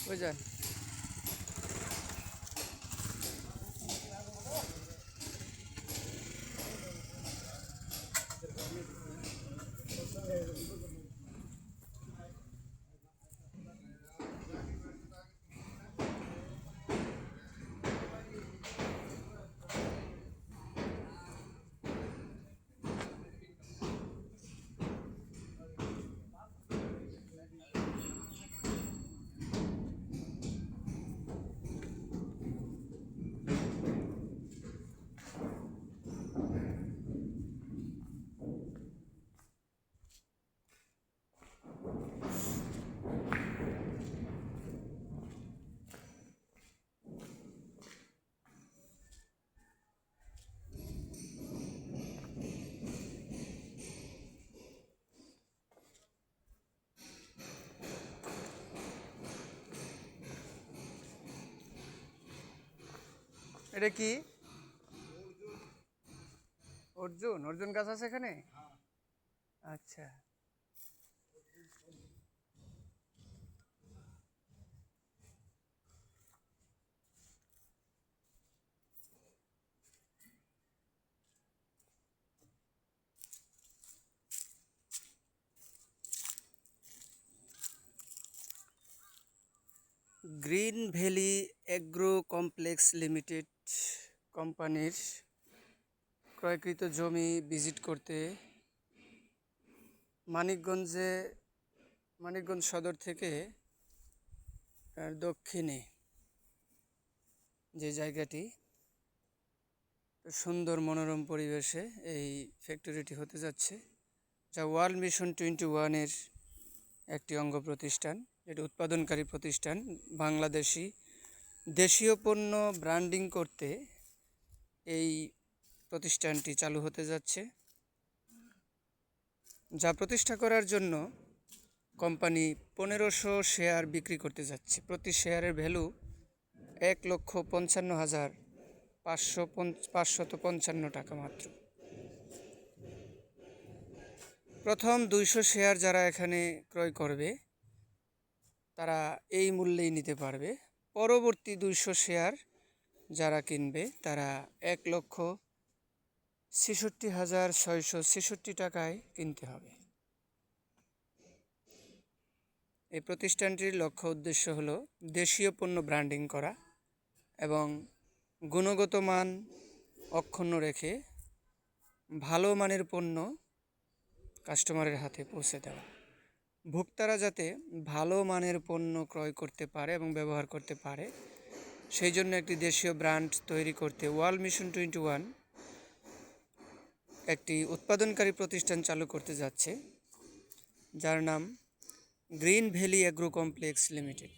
বুঝলেন? এটা কি অর্জুন? অর্জুন গাছ আছে এখানে? আচ্ছা। Green valley agro complex limited কোম্পানির ক্রয়কৃত জমি ভিজিট করতে মানিকগঞ্জ সদর থেকে দক্ষিণে যে জায়গাটি সুন্দর মনোরম পরিবেশে এই ফ্যাক্টরিটি হতে যাচ্ছে, যা ওয়ার্ল্ড মিশন 21-এর একটি অঙ্গ প্রতিষ্ঠান, যেটি উৎপাদনকারী প্রতিষ্ঠান। দেশীয় পণ্য ব্র্যান্ডিং করতে এই প্রতিষ্ঠানটি চালু হতে যাচ্ছে, যা প্রতিষ্ঠা করার জন্য কোম্পানি 1500 শেয়ার বিক্রি করতে যাচ্ছে। প্রতি শেয়ারের ভ্যালু 1,55,555 টাকা মাত্র। প্রথম 200 শেয়ার যারা এখানে ক্রয় করবে তারা এই মূল্যেই নিতে পারবে। পরবর্তী 200 শেয়ার যারা কিনবে তারা 1,66,666 টাকায় কিনতে হবে। এই প্রতিষ্ঠানটির লক্ষ্য উদ্দেশ্য হলো দেশীয় পণ্য ব্র্যান্ডিং করা এবং গুণগত মান অক্ষুণ্ণ রেখে ভালো মানের পণ্য কাস্টমারের হাতে পৌঁছে দেওয়া। ভোক্তারা যাতে ভালো মানের পণ্য ক্রয় করতে পারে এবং ব্যবহার করতে পারে, সেই জন্য একটি দেশীয় ব্র্যান্ড তৈরি করতে ওয়ার্ল্ড মিশন 21 একটি উৎপাদনকারী প্রতিষ্ঠান চালু করতে যাচ্ছে, যার নাম green valley agro complex limited.